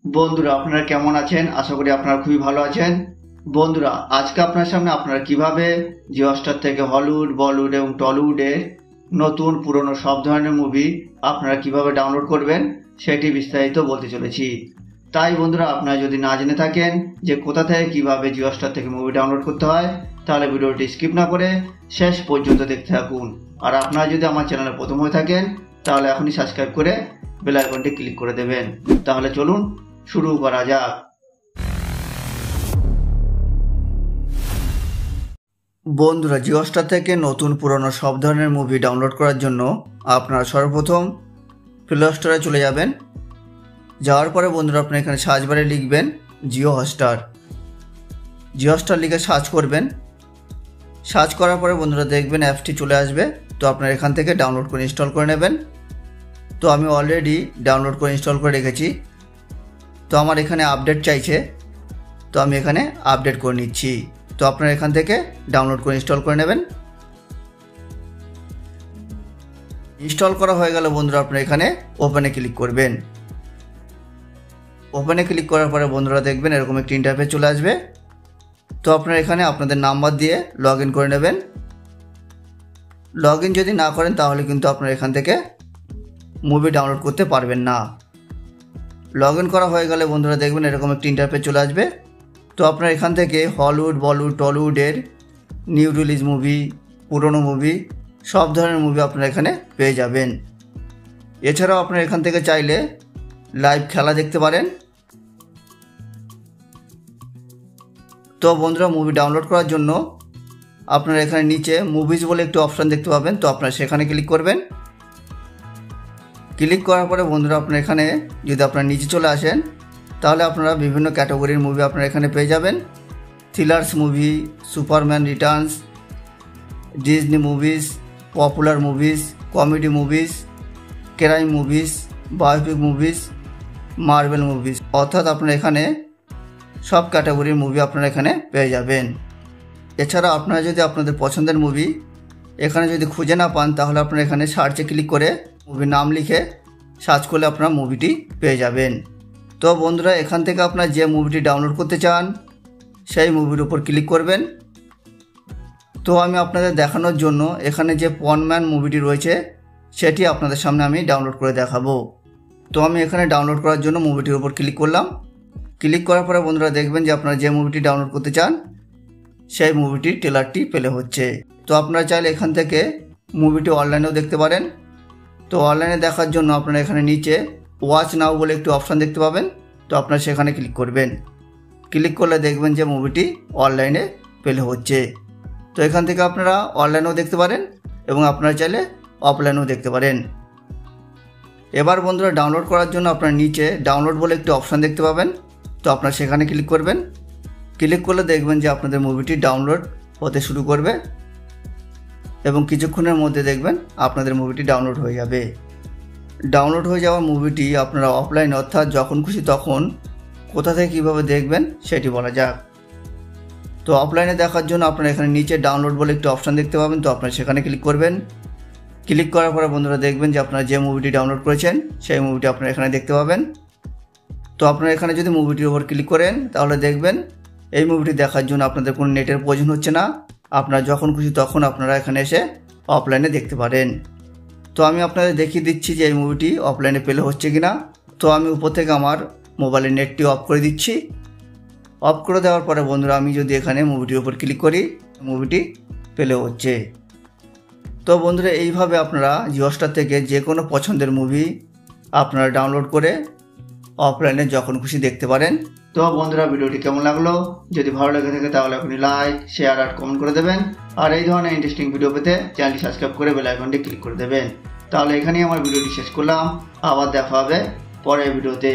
বন্ধুরা আপনারা কেমন আছেন? আশা করি আপনারা খুবই ভালো আছেন। বন্ধুরা আজকে আপনার সামনে আপনারা কিভাবে জিও হটস্টার থেকে হলিউড, বলিউড এবং টলিউডের নতুন পুরনো সব ধরনের মুভি আপনারা কিভাবে ডাউনলোড করবেন সেটি বিস্তারিত বলতে চলেছি। তাই বন্ধুরা আপনারা যদি না জেনে থাকেন যে কোথা থেকে কিভাবে জিও হটস্টার থেকে মুভি ডাউনলোড করতে হয়, তাহলে ভিডিওটি স্কিপ না করে শেষ পর্যন্ত দেখতে থাকুন। আর আপনারা যদি আমার চ্যানেলে প্রথম হয়ে থাকেন তাহলে এখনই সাবস্ক্রাইব করে বেল আইকনটি ক্লিক করে দেবেন। তাহলে চলুন শুরু করা যাক। বন্ধুরা জিও হটস্টার থেকে নতুন পুরনো সব ধরনের মুভি ডাউনলোড করার জন্য আপনারা সর্বপ্রথম প্লে স্টোরে চলে যাবেন। যাওয়ার পরে বন্ধুরা আপনারা এখানে সার্চ বারে লিখবেন জিও হটস্টার। জিও হটস্টার লিখে সার্চ করবেন। সার্চ করার পরে বন্ধুরা দেখবেন অ্যাপসটি চলে আসবে। তো আপনারা এখান থেকে ডাউনলোড করে ইনস্টল করে নেবেন। তো আমি অলরেডি ডাউনলোড করে ইনস্টল করে রেখেছি। তো আমার এখানে আপডেট চাইছে, তো আমি এখানে আপডেট করে নিচ্ছি। তো আপনারা এখান থেকে ডাউনলোড করে ইনস্টল করে নেবেন। ইনস্টল করা হয়ে গেলে বন্ধুরা আপনারা এখানে ওপেনে ক্লিক করবেন। ওপেনে ক্লিক করার পরে বন্ধুরা দেখবেন এরকম একটি ইন্টারফেস চলে আসবে। তো আপনারা এখানে আপনাদের নাম্বার দিয়ে লগ ইন করে নেবেন। লগ ইন যদি না করেন তাহলে কিন্তু আপনারা এখান থেকে মুভি ডাউনলোড করতে পারবেন না। লগ ইন করা হয়ে গেলে বন্ধুরা দেখবেন এরকম একটি ইন্টারফেস চলে আসবে। তো আপনারা এখান থেকে হলিউড, বলিউড, টলিউডের নিউ রিলিজ মুভি, পুরনো মুভি সব ধরনের মুভি আপনারা এখানে পেয়ে যাবেন। এছাড়াও আপনারা এখান থেকে চাইলে লাইভ খেলা দেখতে পারেন। তো বন্ধুরা মুভি ডাউনলোড করার জন্য আপনারা এখানে নিচে মুভিজ বলে একটি অপশান দেখতে পাবেন। তো আপনারা সেখানে ক্লিক করবেন। ক্লিক করার পরে বন্ধুরা আপনারা এখানে যদি আপনারা নিচে চলে আসেন তাহলে আপনারা বিভিন্ন ক্যাটাগরির মুভি আপনারা এখানে পেয়ে যাবেন। Thrillers movie, Superman Returns, Disney movies, popular movies, comedy movies, crime movies, biopic movies, marble movies, অর্থাৎ আপনারা এখানে সব ক্যাটাগরির মুভি আপনারা এখানে পেয়ে যাবেন। এছাড়া আপনারা যদি আপনাদের পছন্দের মুভি এখানে যদি খুঁজে না পান তাহলে আপনারা এখানে সার্চে ক্লিক করে মুভির নাম লিখে সার্চ করলে আপনারা মুভিটি পেয়ে যাবেন। তো বন্ধুরা এখান থেকে আপনারা যে মুভিটি ডাউনলোড করতে চান সেই মুভির উপর ক্লিক করবেন। তো আমি আপনাদের দেখানোর জন্য এখানে যে পনম্যান মুভিটি রয়েছে সেটি আপনাদের সামনে আমি ডাউনলোড করে দেখাবো। তো আমি এখানে ডাউনলোড করার জন্য মুভিটির উপর ক্লিক করলাম। ক্লিক করার পরে বন্ধুরা দেখবেন যে আপনারা যে মুভিটি ডাউনলোড করতে চান সেই মুভিটির ট্রেলারটি প্লে হচ্ছে। তো আপনারা চাইলে এখান থেকে মুভিটি অনলাইনেও দেখতে পারেন। তো অনলাইনে দেখার জন্য আপনারা এখানে নিচে ওয়াচ নাও বলে একটি অপশান দেখতে পাবেন। তো আপনারা সেখানে ক্লিক করবেন। ক্লিক করলে দেখবেন যে মুভিটি অনলাইনে প্লে হচ্ছে। তো এখান থেকে আপনারা অনলাইনেও দেখতে পারেন এবং আপনারা চাইলে অফলাইনেও দেখতে পারেন। এবার বন্ধুরা ডাউনলোড করার জন্য আপনারা নিচে ডাউনলোড বলে একটি অপশান দেখতে পাবেন। তো আপনারা সেখানে ক্লিক করবেন। ক্লিক করলে দেখবেন যে আপনাদের মুভিটি ডাউনলোড হতে শুরু করবে এবং কিছুক্ষণের মধ্যে দেখবেন আপনাদের মুভিটি ডাউনলোড হয়ে যাবে। ডাউনলোড হয়ে যাওয়া মুভিটি আপনারা অফলাইন অর্থাৎ যখন খুশি তখন কোথা থেকে কীভাবে দেখবেন সেটি বলা যাক। তো অফলাইনে দেখার জন্য আপনারা এখানে নিচে ডাউনলোড বলে একটি অপশান দেখতে পাবেন। তো আপনারা সেখানে ক্লিক করবেন। ক্লিক করার পরে বন্ধুরা দেখবেন যে আপনারা যে মুভিটি ডাউনলোড করেছেন সেই মুভিটি আপনারা এখানে দেখতে পাবেন। তো আপনারা এখানে যদি মুভিটির উপর ক্লিক করেন তাহলে দেখবেন এই মুভিটি দেখার জন্য আপনাদের কোনো নেটের প্রয়োজন হচ্ছে না। আপনারা যখন খুশি তখন আপনারা এখানে এসে অফলাইনে দেখতে পারেন। তো আমি আপনাদের দেখিয়ে দিচ্ছি যে এই মুভিটি অফলাইনে প্লে হচ্ছে কিনা। তো আমি উপর থেকে আমার মোবাইলের নেটটি অফ করে দিচ্ছি। অফ করে দেওয়ার পরে বন্ধুরা আমি যদি এখানে মুভিটির উপর ক্লিক করি মুভিটি প্লে হচ্ছে। তো বন্ধুরা এইভাবে আপনারা জিও হটস্টার থেকে যে কোনো পছন্দের মুভি আপনারা ডাউনলোড করে অফলাইনে যখন খুশি দেখতে পারেন। তো বন্ধুরা ভিডিওটি কেমন লাগলো? যদি ভালো লেগে থাকে তাহলে আপনি লাইক, শেয়ার আর কমেন্ট করে দেবেন। আর এই ধরনের ইন্টারেস্টিং ভিডিও পেতে চ্যানেলটি সাবস্ক্রাইব করে বেল আইকনটি ক্লিক করে দেবেন। তাহলে এখানেই আমার ভিডিওটি শেষ করলাম। আবার দেখা হবে পরের ভিডিওতে।